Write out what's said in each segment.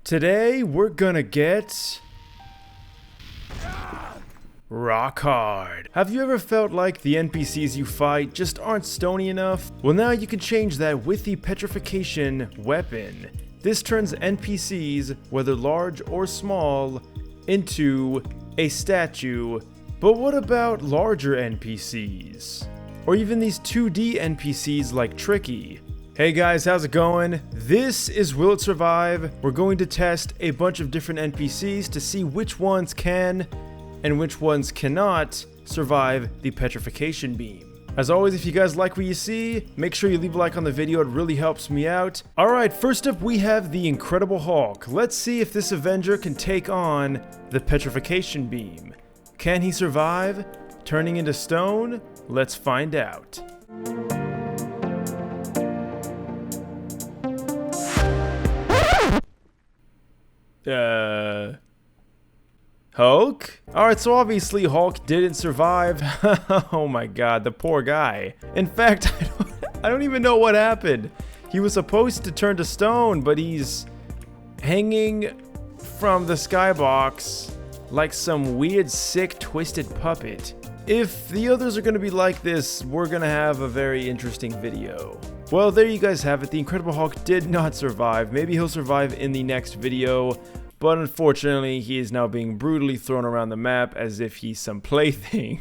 Today we're gonna get rock hard. Have you ever felt like the NPCs you fight just aren't stony enough? Well, now you can change that with the Petrification weapon. This turns NPCs, whether large or small, into a statue. But what about larger NPCs? Or even these 2D NPCs like Tricky? Hey guys, how's it going? This is Will It Survive. We're going to test a bunch of different NPCs to see which ones can and which ones cannot survive the Petrification beam. As always, if you guys like what you see, make sure you leave a like on the video, it really helps me out. Alright, first up we have the Incredible Hulk. Let's see if this Avenger can take on the Petrification beam. Can he survive turning into stone? Let's find out. Hulk? Alright, so obviously Hulk didn't survive. Oh my god, the poor guy. In fact, I don't even know what happened. He was supposed to turn to stone, but he's hanging from the skybox like some weird, sick, twisted puppet. If the others are going to be like this, we're going to have a very interesting video. Well, there you guys have it. The Incredible Hulk did not survive. Maybe he'll survive in the next video, but unfortunately, he is now being brutally thrown around the map as if he's some plaything.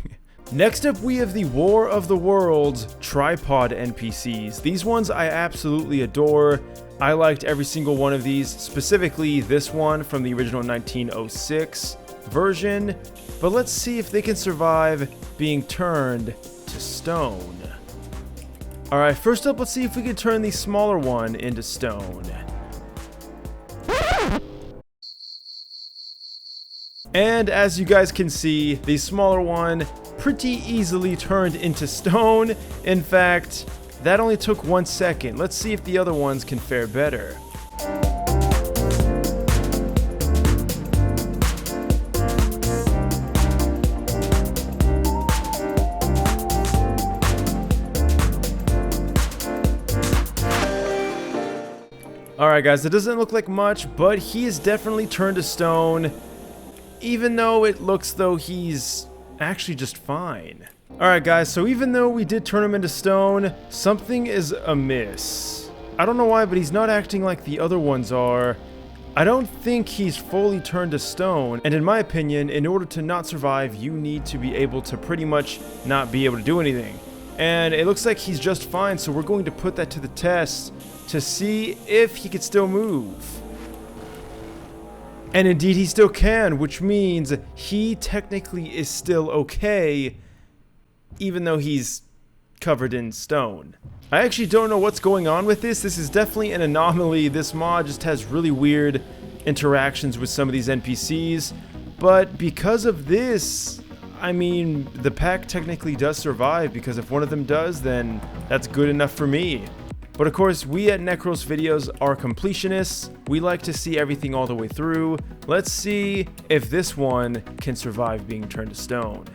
Next up, we have the War of the Worlds tripod NPCs. These ones I absolutely adore. I liked every single one of these, specifically this one from the original 1906 version. But let's see if they can survive being turned to stone. Alright, first up, let's see if we can turn the smaller one into stone. And as you guys can see, the smaller one pretty easily turned into stone. In fact, that only took 1 second. Let's see if the other ones can fare better. Alright guys, it doesn't look like much, but he is definitely turned to stone, even though it looks though he's actually just fine. Alright guys, so even though we did turn him into stone, something is amiss. I don't know why, but he's not acting like the other ones are. I don't think he's fully turned to stone, and in my opinion, in order to not survive, you need to be able to pretty much not be able to do anything. And it looks like he's just fine, so we're going to put that to the test to see if he could still move. And indeed he still can, which means he technically is still okay, even though he's covered in stone. I actually don't know what's going on with this. This is definitely an anomaly. This mod just has really weird interactions with some of these NPCs. But because of this, I mean, the pack technically does survive, because if one of them does, then that's good enough for me. But of course, we at NecrosVideos are completionists. We like to see everything all the way through. Let's see if this one can survive being turned to stone.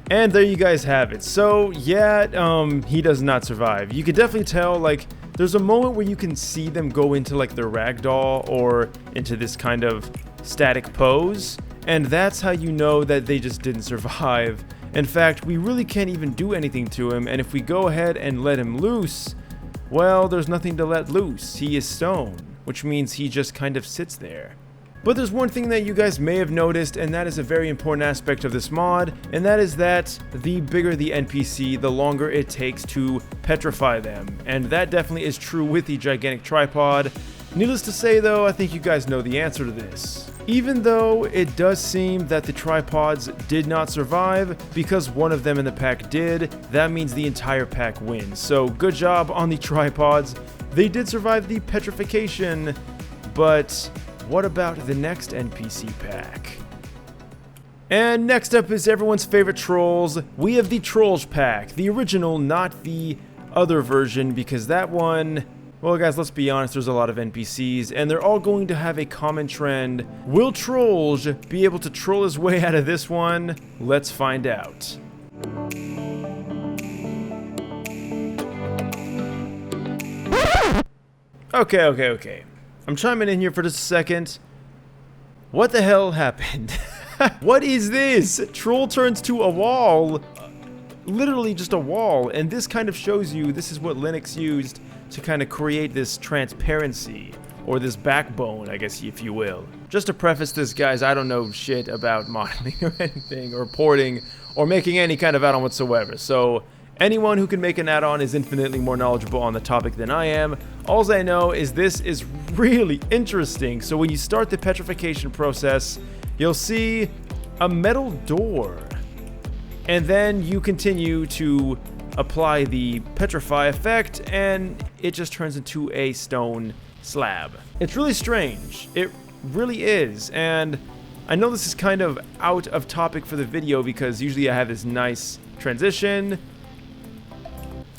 And there you guys have it. So yeah, he does not survive. You could definitely tell, like, there's a moment where you can see them go into like the ragdoll or into this kind of static pose, and that's how you know that they just didn't survive. In fact, we really can't even do anything to him, and if we go ahead and let him loose, well, there's nothing to let loose. He is stone, which means he just kind of sits there. But there's one thing that you guys may have noticed, and that is a very important aspect of this mod, and that is that the bigger the NPC, the longer it takes to petrify them. And that definitely is true with the gigantic tripod. Needless to say though, I think you guys know the answer to this. Even though it does seem that the tripods did not survive, because one of them in the pack did, that means the entire pack wins. So good job on the tripods. They did survive the petrification, but what about the next NPC pack? And next up is everyone's favorite trolls. We have the Trolls pack, the original, not the other version, because that one... Well, guys, let's be honest, there's a lot of NPCs, and they're all going to have a common trend. Will Trolls be able to troll his way out of this one? Let's find out. Okay. I'm chiming in here for just a second. What the hell happened? What is this? Troll turns to a wall. Literally just a wall, and this kind of shows you this is what Linux used to kind of create this transparency, or this backbone, I guess, if you will. Just to preface this, guys, I don't know shit about modeling or anything, or porting, or making any kind of add-on whatsoever, so anyone who can make an add-on is infinitely more knowledgeable on the topic than I am. All I know is this is really interesting. So when you start the petrification process, you'll see a metal door, and then you continue to apply the petrify effect, and it just turns into a stone slab. It's really strange. It really is, and I know this is kind of out of topic for the video because usually I have this nice transition.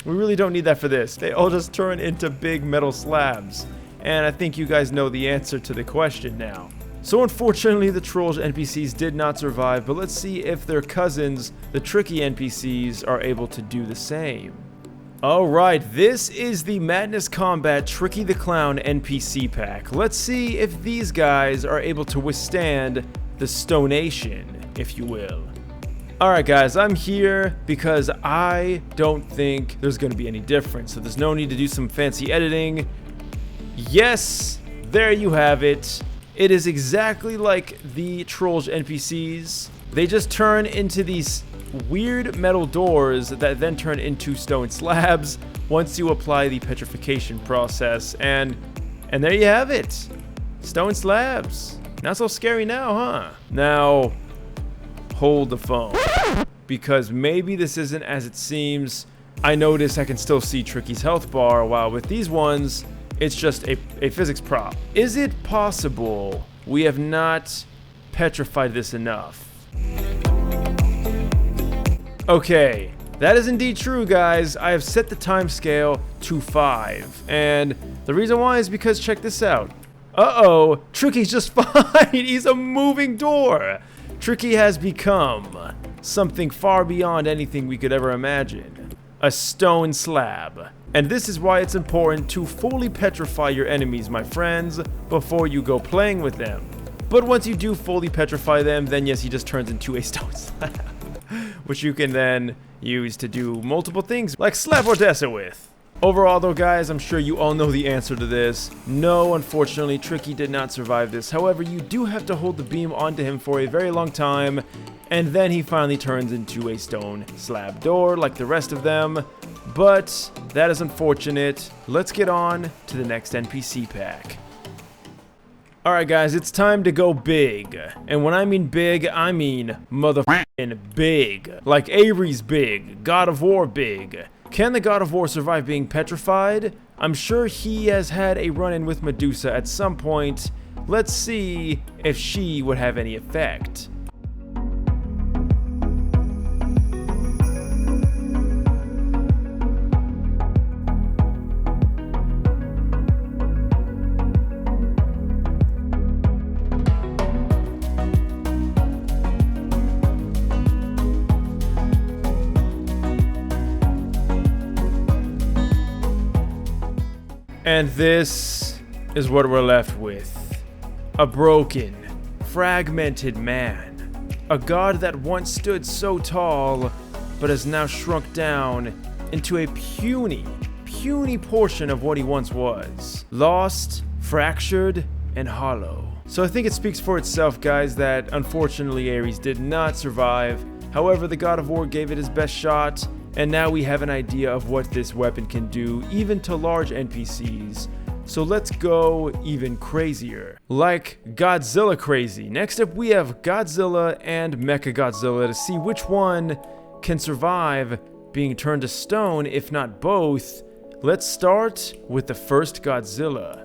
We really don't need that for this. They all just turn into big metal slabs, and I think you guys know the answer to the question now. So unfortunately, the Trolls NPCs did not survive, but let's see if their cousins, the tricky NPCs, are able to do the same. Alright, this is the Madness Combat Tricky the Clown NPC pack. Let's see if these guys are able to withstand the stonation, if you will. Alright guys, I'm here because I don't think there's going to be any difference, so there's no need to do some fancy editing. Yes, there you have it. It is exactly like the Trolls NPCs. They just turn into these weird metal doors that then turn into stone slabs once you apply the petrification process. And there you have it. Stone slabs. Not so scary now, huh? Now, hold the phone, because maybe this isn't as it seems. I notice I can still see Tricky's health bar, while with these ones, it's just a physics prop. Is it possible we have not petrified this enough? Okay, that is indeed true, guys. I have set the time scale to 5. And the reason why is because check this out. Uh-oh, Tricky's just fine. He's a moving door. Tricky has become something far beyond anything we could ever imagine. A stone slab. And this is why it's important to fully petrify your enemies, my friends, before you go playing with them. But once you do fully petrify them, then yes, he just turns into a stone slab, which you can then use to do multiple things, like slap Odessa with. Overall though, guys, I'm sure you all know the answer to this. No, unfortunately, Tricky did not survive this. However, you do have to hold the beam onto him for a very long time, and then he finally turns into a stone slab door like the rest of them. But that is unfortunate. Let's get on to the next NPC pack. Alright guys, it's time to go big. And when I mean big, I mean motherfucking big. Like Ares big, God of War big. Can the God of War survive being petrified? I'm sure he has had a run-in with Medusa at some point. Let's see if she would have any effect. And this is what we're left with. A broken, fragmented man. A god that once stood so tall, but has now shrunk down into a puny portion of what he once was. Lost, fractured, and hollow. So I think it speaks for itself, guys, that unfortunately Ares did not survive. However, the God of War gave it his best shot, and now we have an idea of what this weapon can do, even to large NPCs. So let's go even crazier. Like Godzilla crazy. Next up we have Godzilla and Mechagodzilla to see which one can survive being turned to stone, if not both. Let's start with the first Godzilla.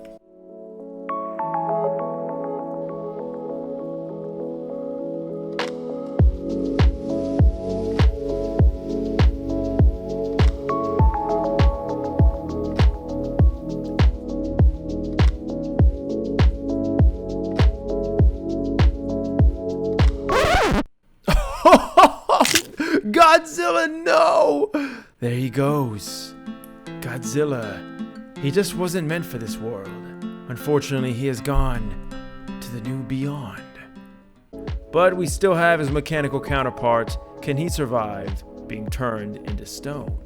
Godzilla, no! There he goes. Godzilla. He just wasn't meant for this world. Unfortunately, he has gone to the new beyond. But we still have his mechanical counterpart. Can he survive being turned into stone?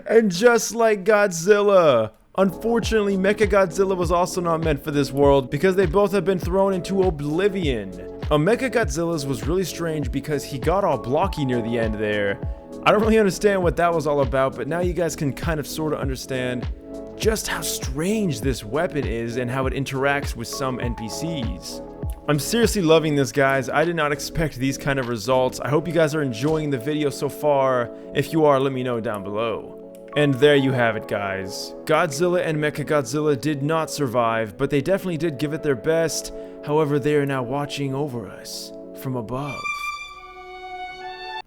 And just like Godzilla, unfortunately Mechagodzilla was also not meant for this world because they both have been thrown into oblivion. Mechagodzilla's was really strange because he got all blocky near the end there. I don't really understand what that was all about, but now you guys can kind of sort of understand just how strange this weapon is and how it interacts with some NPCs. I'm seriously loving this, guys. I did not expect these kind of results. I hope you guys are enjoying the video so far. If you are, let me know down below. And there you have it, guys. Godzilla and Mechagodzilla did not survive, but they definitely did give it their best. However, they are now watching over us from above.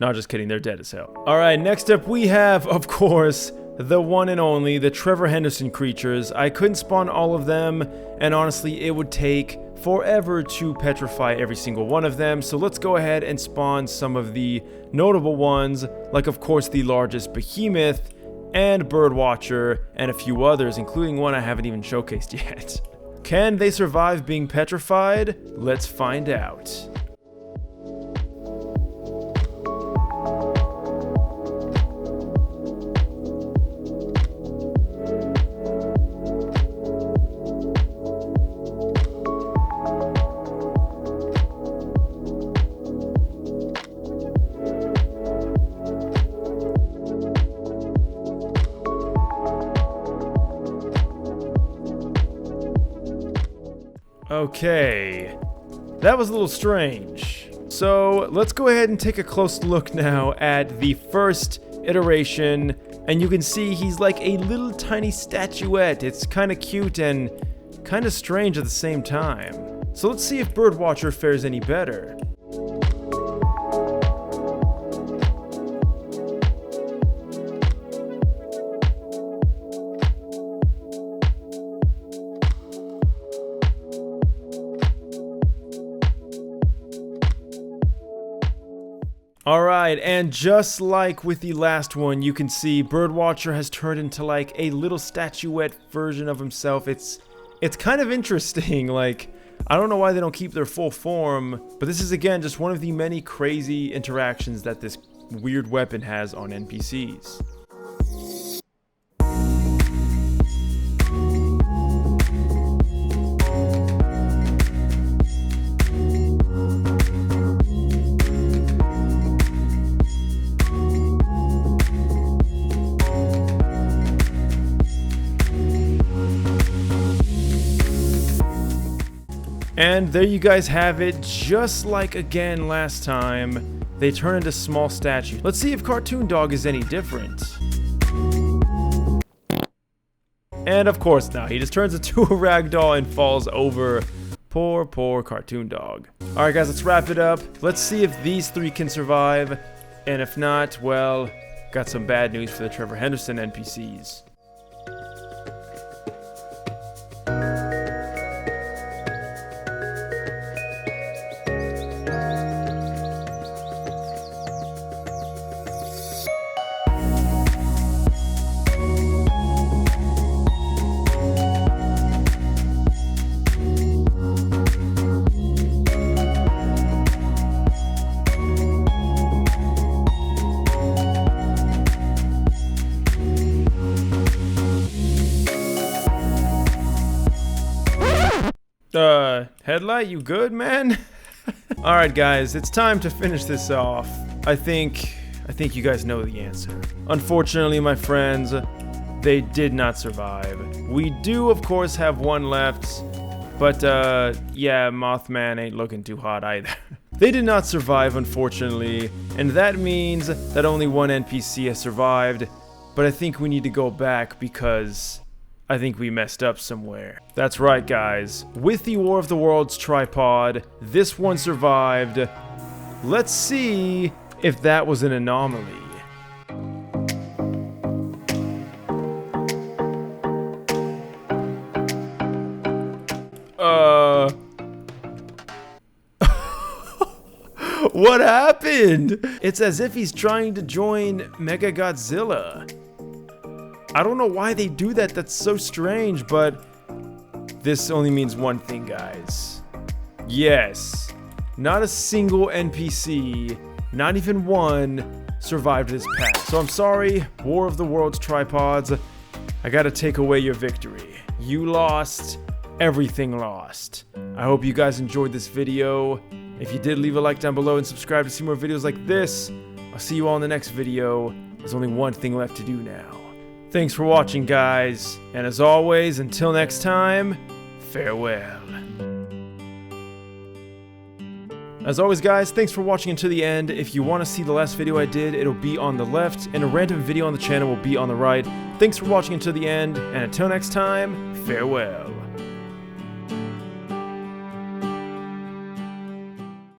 No, just kidding, they're dead as hell. Alright, next up we have, of course, the one and only, the Trevor Henderson creatures. I couldn't spawn all of them, and honestly, it would take forever to petrify every single one of them, so let's go ahead and spawn some of the notable ones, like of course the largest behemoth, and Birdwatcher, and a few others, including one I haven't even showcased yet. Can they survive being petrified? Let's find out. Okay, that was a little strange. So let's go ahead and take a close look now at the first iteration, and you can see he's like a little tiny statuette. It's kind of cute and kind of strange at the same time. So let's see if Birdwatcher fares any better. Alright, and just like with the last one, you can see Birdwatcher has turned into like a little statuette version of himself. It's kind of interesting. Like, I don't know why they don't keep their full form, but this is again just one of the many crazy interactions that this weird weapon has on NPCs. And there you guys have it, just like again last time, they turn into small statues. Let's see if Cartoon Dog is any different. And of course not, he just turns into a ragdoll and falls over. Poor, poor Cartoon Dog. Alright guys, let's wrap it up. Let's see if these three can survive. And if not, well, got some bad news for the Trevor Henderson NPCs. Headlight, you good, man? Alright guys, it's time to finish this off. I think you guys know the answer. Unfortunately, my friends, they did not survive. We do, of course, have one left, but, yeah, Mothman ain't looking too hot either. They did not survive, unfortunately, and that means that only one NPC has survived, but I think we need to go back because I think we messed up somewhere. That's right, guys. With the War of the Worlds tripod, this one survived. Let's see if that was an anomaly. What happened? It's as if he's trying to join Mega Godzilla. I don't know why they do that, that's so strange, but this only means one thing, guys. Yes, not a single NPC, not even one, survived this path. So I'm sorry, War of the Worlds tripods, I gotta take away your victory. You lost, everything lost. I hope you guys enjoyed this video. If you did, leave a like down below and subscribe to see more videos like this. I'll see you all in the next video. There's only one thing left to do now. Thanks for watching, guys, and as always, until next time, farewell. As always, guys, thanks for watching until the end. If you want to see the last video I did, it'll be on the left, and a random video on the channel will be on the right. Thanks for watching until the end, and until next time, farewell.